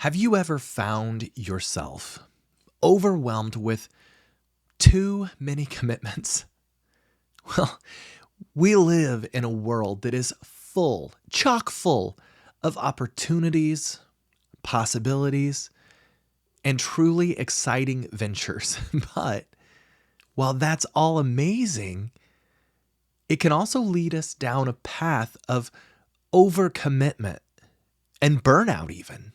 Have you ever found yourself overwhelmed with too many commitments? Well, we live in a world that is full, chock full of opportunities, possibilities, and truly exciting ventures. But while that's all amazing, it can also lead us down a path of overcommitment and burnout even.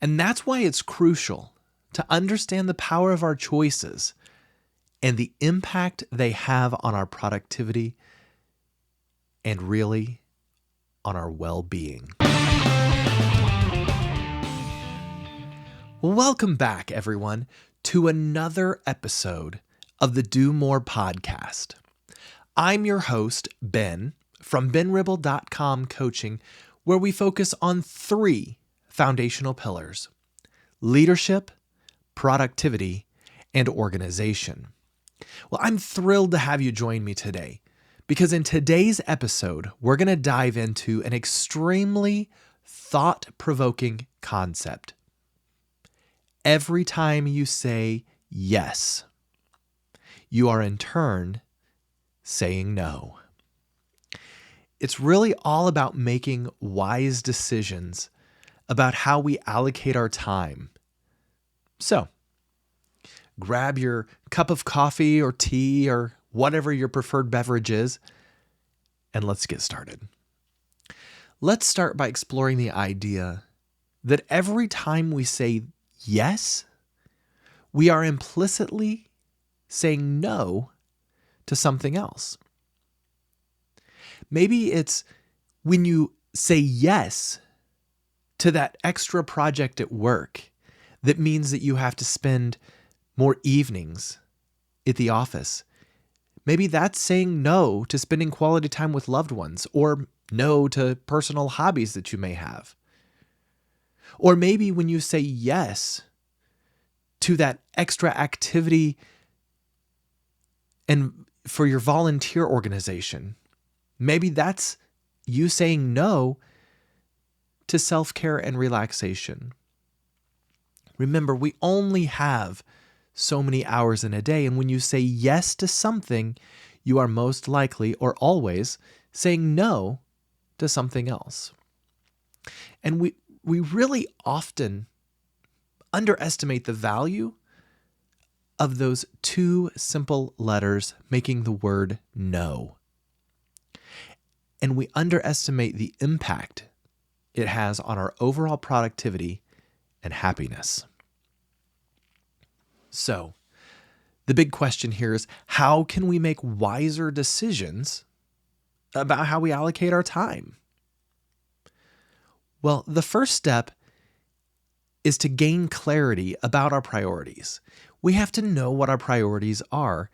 And that's why it's crucial to understand the power of our choices and the impact they have on our productivity and really on our well-being. Welcome back, everyone, to another episode of the Do More podcast. I'm your host, Ben, from benribble.com Coaching, where we focus on three foundational pillars: leadership, productivity, and organization. Well, I'm thrilled to have you join me today because in today's episode, we're going to dive into an extremely thought-provoking concept. Every time you say yes, you are in turn saying no. It's really all about making wise decisions about how we allocate our time. So, grab your cup of coffee or tea or whatever your preferred beverage is, and let's get started. Let's start by exploring the idea that every time we say yes, we are implicitly saying no to something else. Maybe it's when you say yes to that extra project at work that means that you have to spend more evenings at the office. Maybe that's saying no to spending quality time with loved ones, or no to personal hobbies that you may have. Or maybe when you say yes to that extra activity and for your volunteer organization, maybe that's you saying no to self-care and relaxation. Remember, we only have so many hours in a day, and when you say yes to something, you are most likely or always saying no to something else. And we really often underestimate the value of those two simple letters making the word no. And we underestimate the impact it has on our overall productivity and happiness. So, the big question here is, how can we make wiser decisions about how we allocate our time? Well, the first step is to gain clarity about our priorities. We have to know what our priorities are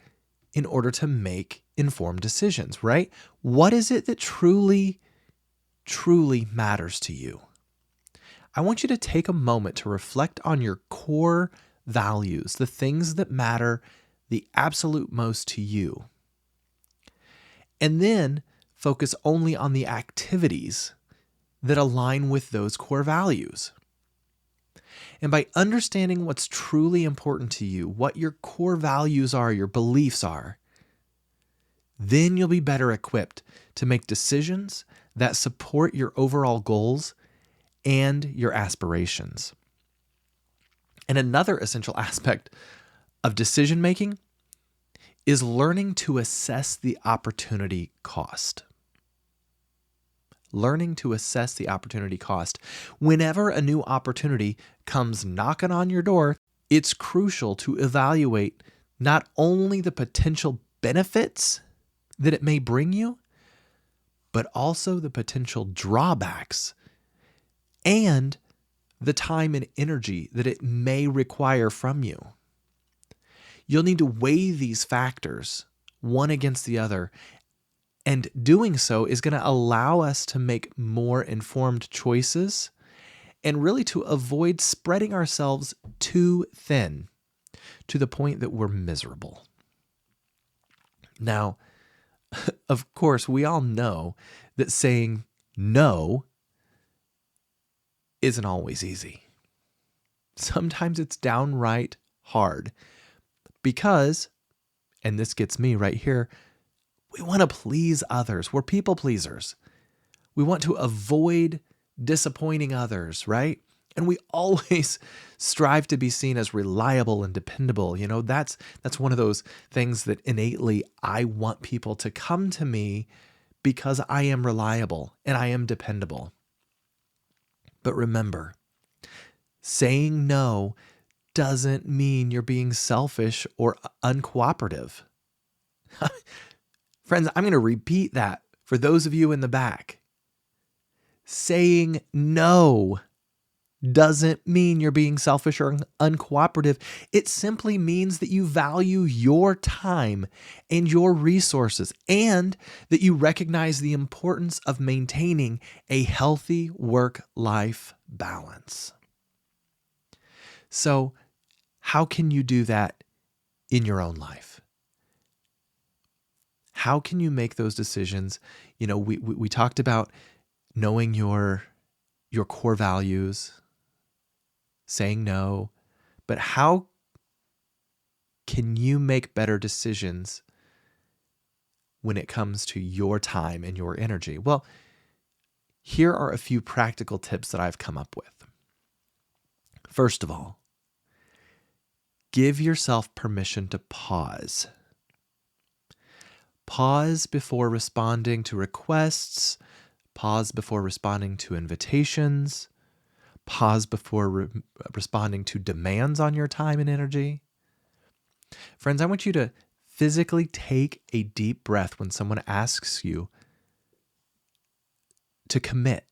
in order to make informed decisions, right? What is it that truly matters to you? I want you to take a moment to reflect on your core values, the things that matter the absolute most to you. And then focus only on the activities that align with those core values. And by understanding what's truly important to you, what your core values are, your beliefs are, then you'll be better equipped to make decisions that support your overall goals and your aspirations. And another essential aspect of decision making is learning to assess the opportunity cost. Learning to assess the opportunity cost. Whenever a new opportunity comes knocking on your door, it's crucial to evaluate not only the potential benefits that it may bring you, but also the potential drawbacks and the time and energy that it may require from you. You'll need to weigh these factors one against the other, and doing so is going to allow us to make more informed choices and really to avoid spreading ourselves too thin to the point that we're miserable. Now, of course, we all know that saying no isn't always easy. Sometimes it's downright hard because, and this gets me right here, we want to please others. We're people pleasers. We want to avoid disappointing others, right? And we always strive to be seen as reliable and dependable. That's one of those things that innately I want people to come to me because I am reliable and I am dependable. But remember, saying no doesn't mean you're being selfish or uncooperative. Friends, I'm going to repeat that for those of you in the back. Saying no doesn't mean you're being selfish or uncooperative. It simply means that you value your time and your resources, and that you recognize the importance of maintaining a healthy work-life balance. So, how can you do that in your own life? How can you make those decisions? We talked about knowing your core values, saying no, but how can you make better decisions when it comes to your time and your energy? Well, here are a few practical tips that I've come up with. First of all, give yourself permission to pause. Pause before responding to requests. Pause before responding to invitations. Pause before responding to demands on your time and energy. Friends, I want you to physically take a deep breath when someone asks you to commit.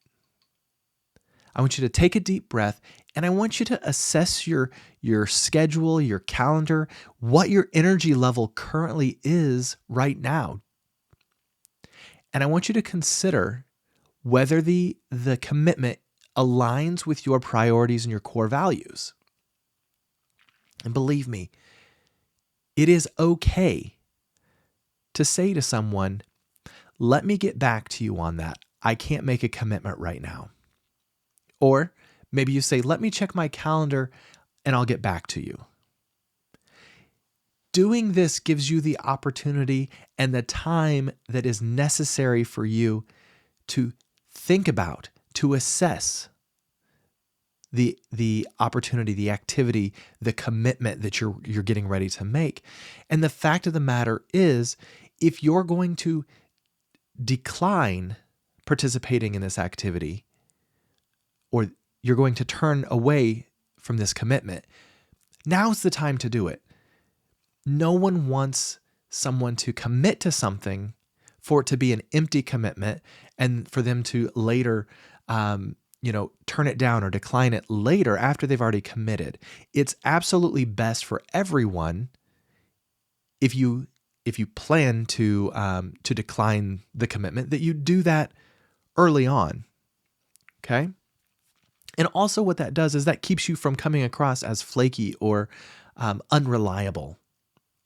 I want you to take a deep breath, and I want you to assess your schedule, your calendar, what your energy level currently is right now. And I want you to consider whether the commitment aligns with your priorities and your core values. And believe me, it is okay to say to someone, let me get back to you on that. I can't make a commitment right now. Or maybe you say, let me check my calendar and I'll get back to you. Doing this gives you the opportunity and the time that is necessary for you to think about, to assess the opportunity, the activity, the commitment that you're getting ready to make. And the fact of the matter is, if you're going to decline participating in this activity, or you're going to turn away from this commitment, now's the time to do it. No one wants someone to commit to something for it to be an empty commitment and for them to later turn it down or decline it later after they've already committed. It's absolutely best for everyone if you plan to decline the commitment, that you do that early on. Okay? And also what that does is that keeps you from coming across as flaky or unreliable,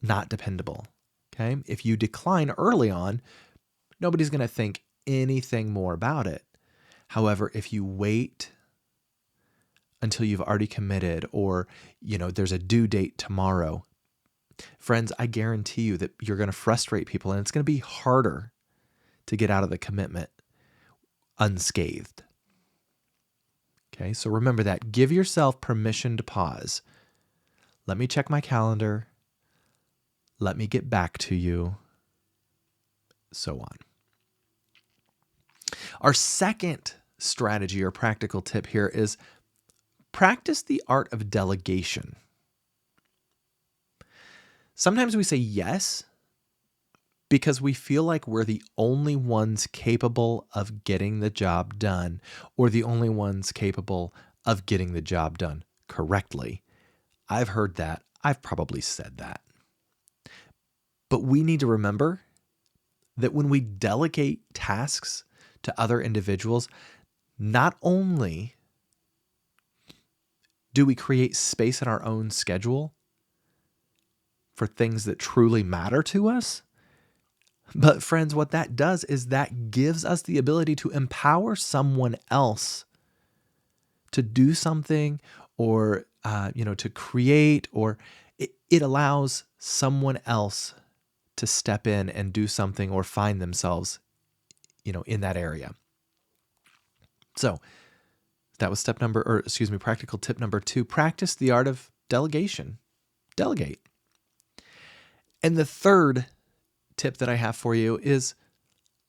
not dependable. Okay? If you decline early on, nobody's going to think anything more about it. However, if you wait until you've already committed, or there's a due date tomorrow, friends, I guarantee you that you're going to frustrate people, and it's going to be harder to get out of the commitment unscathed. Okay, so remember that. Give yourself permission to pause. Let me check my calendar. Let me get back to you. So on. Our second strategy or practical tip here is practice the art of delegation. Sometimes we say yes because we feel like we're the only ones capable of getting the job done, or the only ones capable of getting the job done correctly. I've heard that. I've probably said that. But we need to remember that when we delegate tasks to other individuals, not only do we create space in our own schedule for things that truly matter to us, but friends, what that does is that gives us the ability to empower someone else to do something or to create, or it allows someone else to step in and do something or find themselves, in that area. So that was practical tip number 2. Practice the art of delegation. Delegate. And the third tip that I have for you is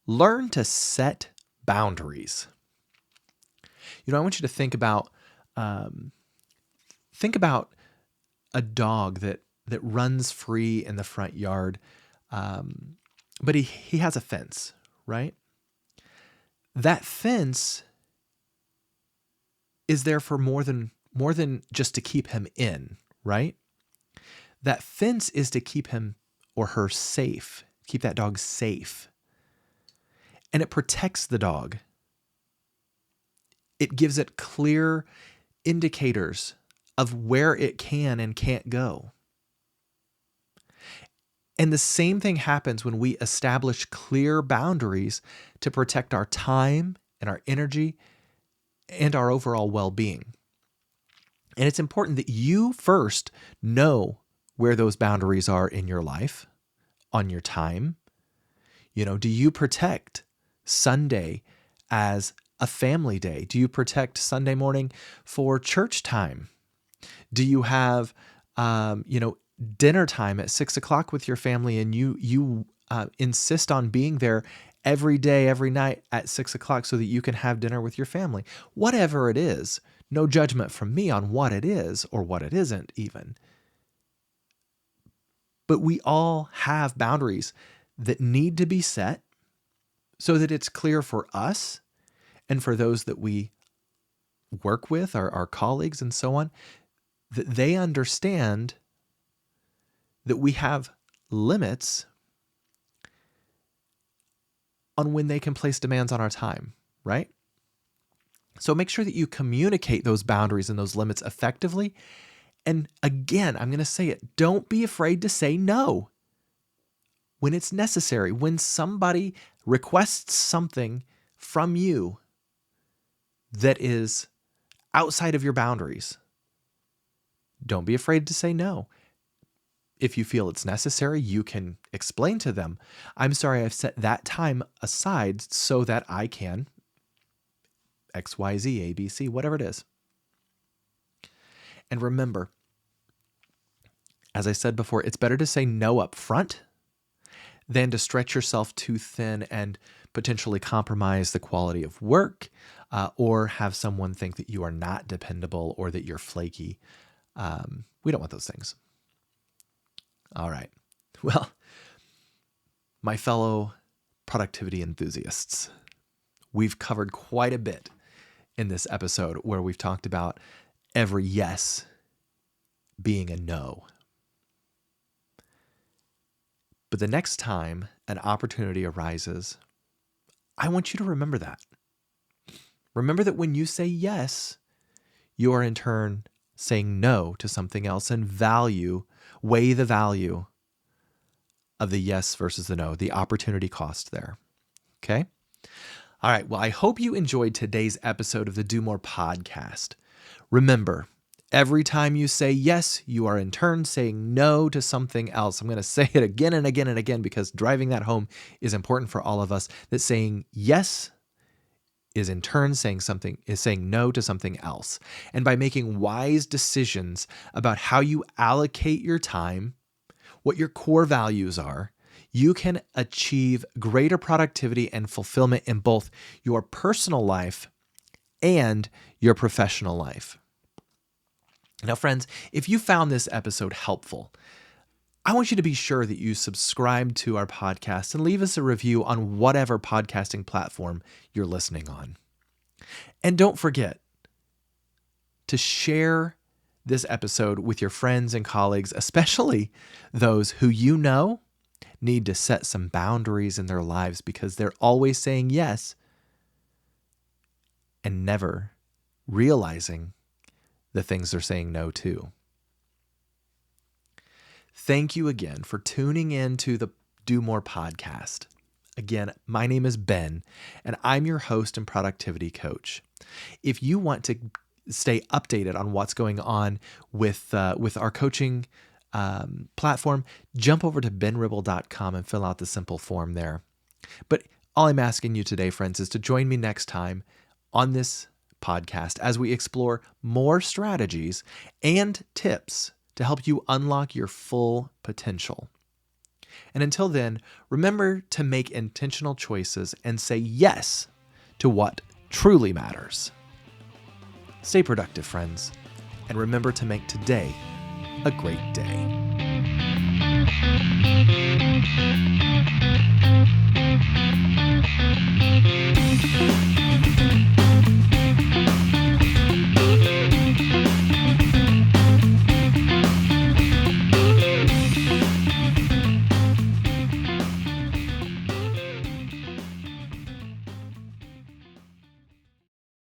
learn to set boundaries. I want you to think about a dog that runs free in the front yard, but he has a fence, right? That fence is there for more than just to keep him in, right? That fence is to keep him or her safe, keep that dog safe. And it protects the dog. It gives it clear indicators of where it can and can't go. And the same thing happens when we establish clear boundaries to protect our time and our energy and our overall well-being. And it's important that you first know where those boundaries are in your life, on your time. Do you protect Sunday as a family day? Do you protect Sunday morning for church time? Do you have, dinner time at 6:00 with your family, and you insist on being there every day, every night at 6:00 so that you can have dinner with your family? Whatever it is, no judgment from me on what it is or what it isn't even. But we all have boundaries that need to be set so that it's clear for us and for those that we work with, our colleagues and so on, that they understand that we have limits on when they can place demands on our time, right? So make sure that you communicate those boundaries and those limits effectively. And again, I'm going to say it, don't be afraid to say no when it's necessary. When somebody requests something from you that is outside of your boundaries, don't be afraid to say no. If you feel it's necessary, you can explain to them, I'm sorry, I've set that time aside so that I can X, Y, Z, A, B, C, whatever it is. And remember, as I said before, it's better to say no up front than to stretch yourself too thin and potentially compromise the quality of work, or have someone think that you are not dependable or that you're flaky. We don't want those things. All right. Well, my fellow productivity enthusiasts, we've covered quite a bit in this episode where we've talked about every yes being a no. But the next time an opportunity arises, I want you to remember that. Remember that when you say yes, you are in turn saying no to something else, and weigh the value of the yes versus the no, the opportunity cost there. Okay? All right. Well, I hope you enjoyed today's episode of the Do More podcast. Remember, every time you say yes, you are in turn saying no to something else. I'm going to say it again and again and again because driving that home is important for all of us, that saying yes is in turn saying no to something else. And by making wise decisions about how you allocate your time, what your core values are, you can achieve greater productivity and fulfillment in both your personal life and your professional life. Now, friends, if you found this episode helpful, I want you to be sure that you subscribe to our podcast and leave us a review on whatever podcasting platform you're listening on. And don't forget to share this episode with your friends and colleagues, especially those who you know need to set some boundaries in their lives because they're always saying yes and never realizing the things they're saying no to. Thank you again for tuning in to the Do More podcast. Again, my name is Ben, and I'm your host and productivity coach. If you want to stay updated on what's going on with our coaching platform, jump over to benribble.com and fill out the simple form there. But all I'm asking you today, friends, is to join me next time on this podcast as we explore more strategies and tips to help you unlock your full potential. And until then, remember to make intentional choices and say yes to what truly matters. Stay productive, friends, and remember to make today a great day.